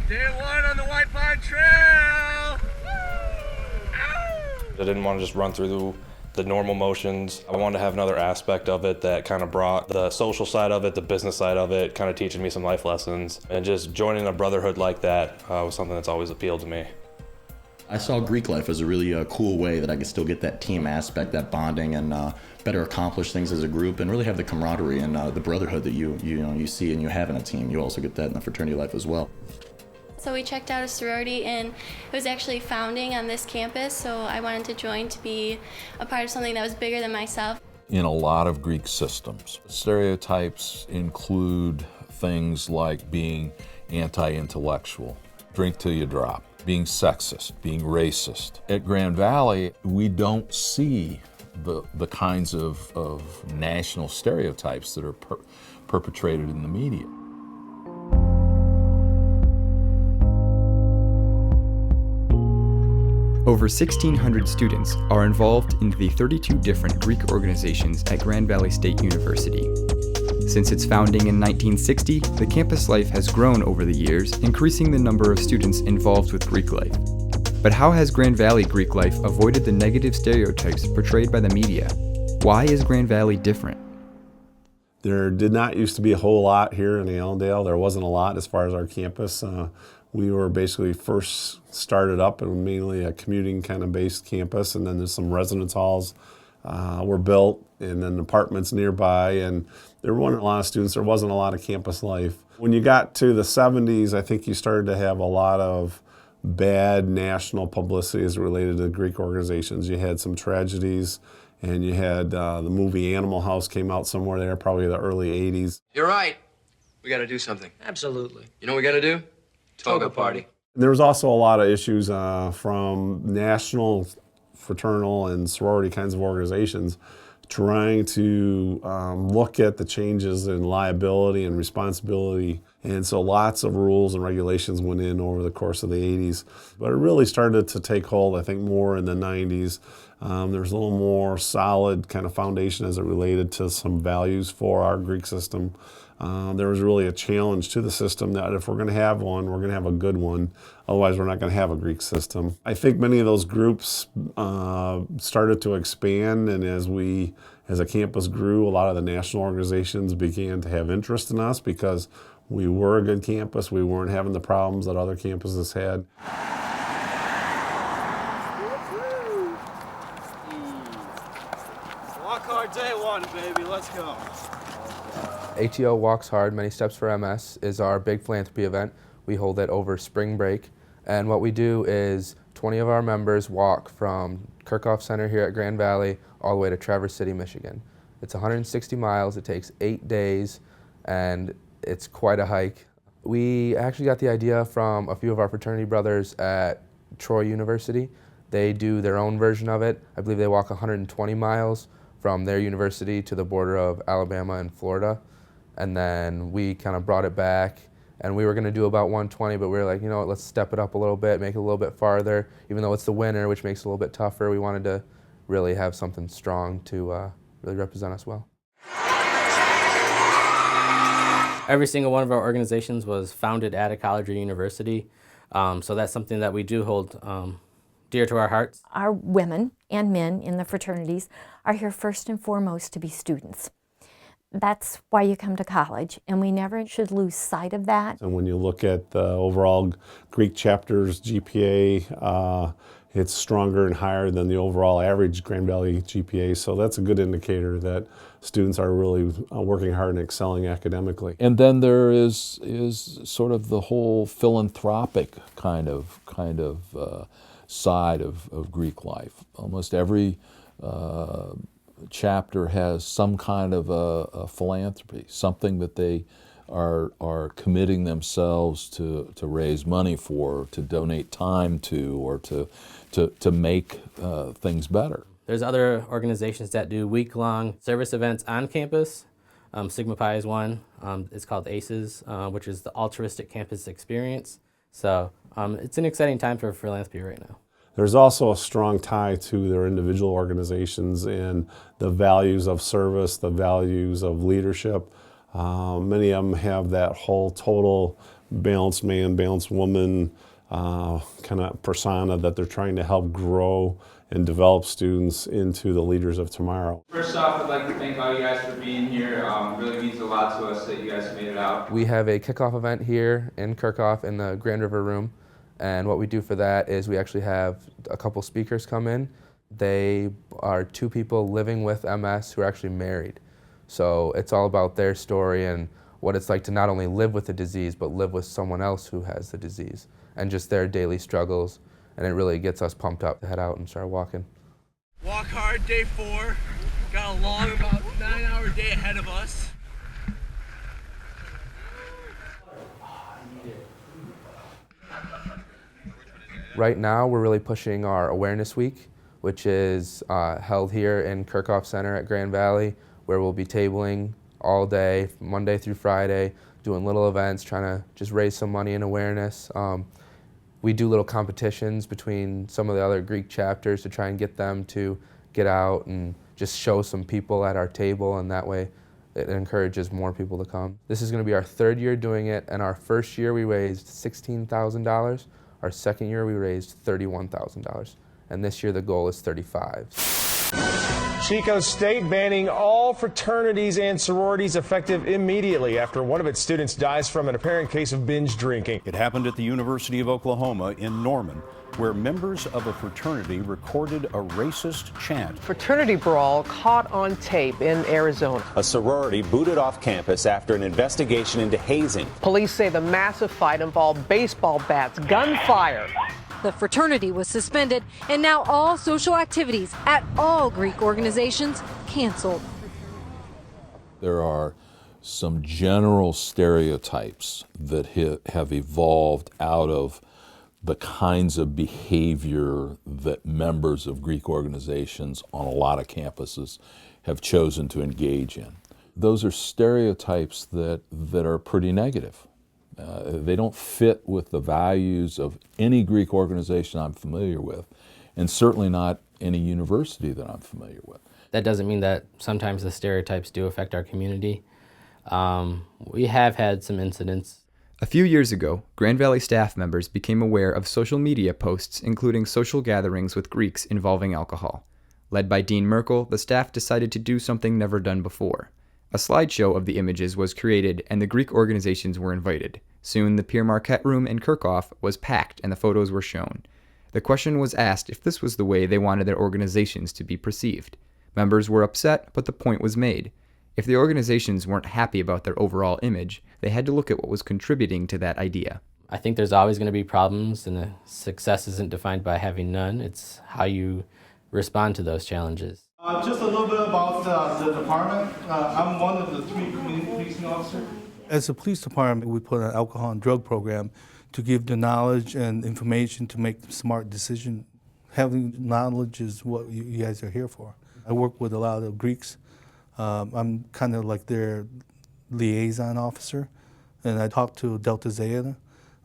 Day one on the White Pine Trail! I didn't want to just run through the normal motions. I wanted to have another aspect of it that kind of brought the social side of it, the business side of it, kind of teaching me some life lessons. And just joining a brotherhood like that was something that's always appealed to me. I saw Greek life as a really cool way that I could still get that team aspect, that bonding, and better accomplish things as a group, and really have the camaraderie and the brotherhood that you see and you have in a team. You also get that in the fraternity life as well. So we checked out a sorority, and it was actually founding on this campus, so I wanted to join to be a part of something that was bigger than myself. In a lot of Greek systems, stereotypes include things like being anti-intellectual, drink till you drop, being sexist, being racist. At Grand Valley, we don't see the kinds of national stereotypes that are perpetrated in the media. Over 1,600 students are involved in the 32 different Greek organizations at Grand Valley State University. Since its founding in 1960, the campus life has grown over the years, increasing the number of students involved with Greek life. But how has Grand Valley Greek life avoided the negative stereotypes portrayed by the media? Why is Grand Valley different? There did not used to be a whole lot here in Allendale. There wasn't a lot as far as our campus. We were basically first started up and mainly a commuting kind of based campus, and then there's some residence halls were built, and then apartments nearby, and there weren't a lot of students. There wasn't a lot of campus life. When you got to the 70s, I think you started to have a lot of bad national publicity as related to Greek organizations. You had some tragedies, and you had the movie Animal House came out somewhere there, probably the early 80s. You're right. We got to do something. Absolutely. You know what we got to do? Toga party. There was also a lot of issues from national fraternal and sorority kinds of organizations trying to look at the changes in liability and responsibility. And so lots of rules and regulations went in over the course of the 80s. But it really started to take hold, I think, more in the 90s. There was a little more solid kind of foundation as it related to some values for our Greek system. There was really a challenge to the system that if we're going to have one, we're going to have a good one. Otherwise, we're not going to have a Greek system. I think many of those groups started to expand, and as a campus grew, a lot of the national organizations began to have interest in us because we were a good campus. We weren't having the problems that other campuses had. Walk hard day one, baby. Let's go. ATO Walks Hard, Many Steps for MS is our big philanthropy event. We hold it over spring break. And what we do is 20 of our members walk from Kirchhoff Center here at Grand Valley all the way to Traverse City, Michigan. It's 160 miles, it takes 8 days, and it's quite a hike. We actually got the idea from a few of our fraternity brothers at Troy University. They do their own version of it. I believe they walk 120 miles from their university to the border of Alabama and Florida. And then we kind of brought it back, and we were going to do about 120, but we were like, you know what, let's step it up a little bit, make it a little bit farther. Even though it's the winter, which makes it a little bit tougher, we wanted to really have something strong to really represent us well. Every single one of our organizations was founded at a college or university, so that's something that we do hold dear to our hearts. Our women and men in the fraternities are here first and foremost to be students. That's why you come to college, and we never should lose sight of that. And when you look at the overall Greek chapter's GPA, it's stronger and higher than the overall average Grand Valley GPA, so that's a good indicator that students are really working hard and excelling academically. And then there is sort of the whole philanthropic kind of side of Greek life. Almost every chapter has some kind of a philanthropy, something that they are committing themselves to raise money for, to donate time to, or to make things better. There's other organizations that do week-long service events on campus. Sigma Pi is one. It's called ACES, which is the Altruistic Campus Experience. So it's an exciting time for philanthropy right now. There's also a strong tie to their individual organizations and the values of service, the values of leadership. Many of them have that whole total balanced man, balanced woman kind of persona that they're trying to help grow and develop students into the leaders of tomorrow. First off, I'd like to thank all you guys for being here. Really means a lot to us that you guys made it out. We have a kickoff event here in Kirkhoff in the Grand River Room, and what we do for that is we actually have a couple speakers come in. They are two people living with MS who are actually married. So it's all about their story and what it's like to not only live with the disease, but live with someone else who has the disease, and just their daily struggles. And it really gets us pumped up to head out and start walking. Walk hard, day 4. Got a long, about 9-hour day ahead of us. Right now, we're really pushing our Awareness Week, which is held here in Kirkhoff Center at Grand Valley, where we'll be tabling all day, Monday through Friday, doing little events, trying to just raise some money and awareness. We do little competitions between some of the other Greek chapters to try and get them to get out and just show some people at our table, and that way it encourages more people to come. This is going to be our 3rd year doing it, and our first year we raised $16,000. Our second year we raised $31,000, and this year the goal is $35,000. Chico State banning all fraternities and sororities effective immediately after one of its students dies from an apparent case of binge drinking. It happened at the University of Oklahoma in Norman, where members of a fraternity recorded a racist chant. Fraternity brawl caught on tape in Arizona. A sorority booted off campus after an investigation into hazing. Police say the massive fight involved baseball bats, gunfire. The fraternity was suspended, and now all social activities at all Greek organizations canceled. There are some general stereotypes that have evolved out of the kinds of behavior that members of Greek organizations on a lot of campuses have chosen to engage in. Those are stereotypes that are pretty negative. They don't fit with the values of any Greek organization I'm familiar with, and certainly not any university that I'm familiar with. That doesn't mean that sometimes the stereotypes do affect our community. We have had some incidents. A few years ago, Grand Valley staff members became aware of social media posts including social gatherings with Greeks involving alcohol. Led by Dean Merkel, the staff decided to do something never done before. A slideshow of the images was created and the Greek organizations were invited. Soon the Pierre Marquette room in Kirkhoff was packed and the photos were shown. The question was asked if this was the way they wanted their organizations to be perceived. Members were upset, but the point was made. If the organizations weren't happy about their overall image, they had to look at what was contributing to that idea. I think there's always going to be problems, and the success isn't defined by having none. It's how you respond to those challenges. Just a little bit about the department. I'm one of the 3 community policing officers. As a police department, we put an alcohol and drug program to give the knowledge and information to make smart decisions. Having knowledge is what you guys are here for. I work with a lot of Greeks. I'm kind of like their liaison officer, and I talk to Delta Zeta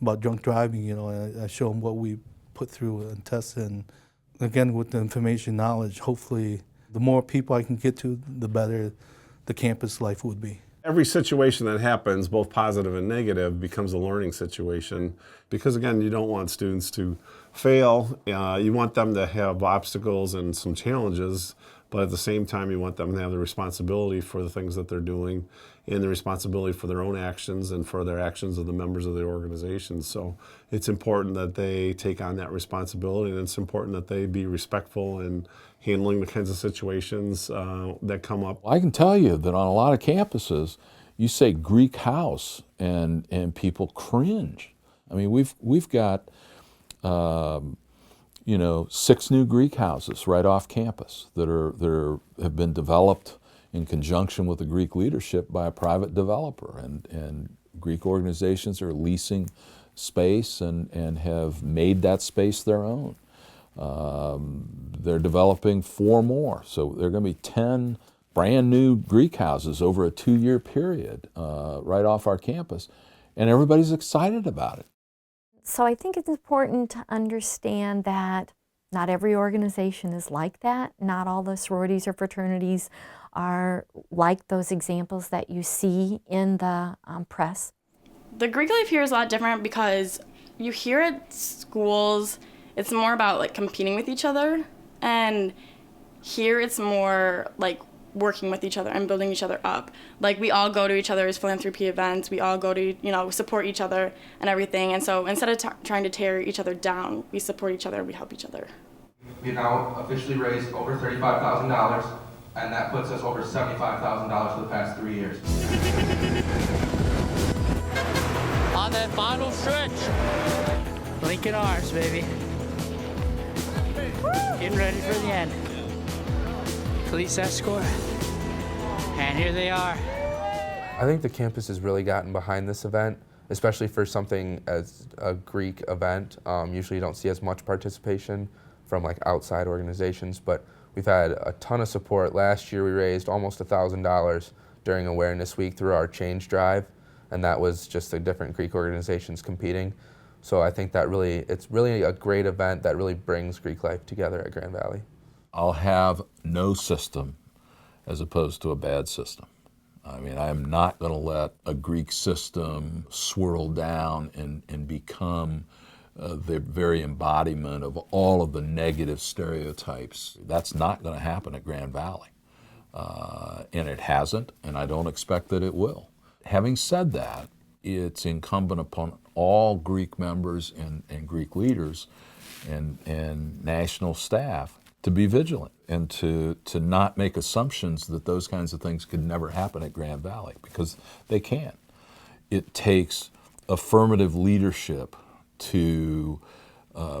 about drunk driving, and I show them what we put through and test. And again, with the information knowledge, hopefully the more people I can get to, the better the campus life would be. Every situation that happens, both positive and negative, becomes a learning situation because, again, you don't want students to fail. You want them to have obstacles and some challenges, but at the same time, you want them to have the responsibility for the things that they're doing and the responsibility for their own actions and for their actions of the members of the organization. So it's important that they take on that responsibility, and it's important that they be respectful in handling the kinds of situations that come up. I can tell you that on a lot of campuses, you say Greek house and people cringe. I mean, we've got 6 new Greek houses right off campus that have been developed in conjunction with the Greek leadership by a private developer, and Greek organizations are leasing space and have made that space their own. They're developing 4 more, so there are going to be 10 brand new Greek houses over a 2-year period right off our campus, and everybody's excited about it. So I think it's important to understand that not every organization is like that. Not all the sororities or fraternities are like those examples that you see in the press. The Greek life here is a lot different because you hear at schools, it's more about like competing with each other, and here it's more like working with each other and building each other up. Like we all go to each other's philanthropy events, we all go to, you know, support each other and everything. And so instead of trying to tear each other down, we support each other, we help each other. We now officially raised over $35,000, and that puts us over $75,000 for the past 3 years. On that final stretch, Lincoln R's, baby. Getting ready for the end. Police escort, and here they are. I think the campus has really gotten behind this event, especially for something as a Greek event. Usually you don't see as much participation from like outside organizations, but we've had a ton of support. Last year we raised almost $1,000 during Awareness Week through our Change Drive, and that was just the different Greek organizations competing. So I think that it's really a great event that really brings Greek life together at Grand Valley. I'll have no system as opposed to a bad system. I mean, I'm not going to let a Greek system swirl down and become the very embodiment of all of the negative stereotypes. That's not going to happen at Grand Valley. And it hasn't, and I don't expect that it will. Having said that, it's incumbent upon all Greek members and Greek leaders and national staff to be vigilant and to not make assumptions that those kinds of things could never happen at Grand Valley, because they can. It takes affirmative leadership to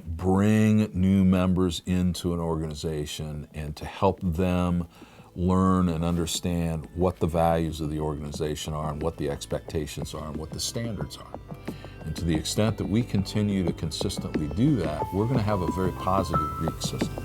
bring new members into an organization and to help them learn and understand what the values of the organization are and what the expectations are and what the standards are. And to the extent that we continue to consistently do that, we're going to have a very positive Greek system.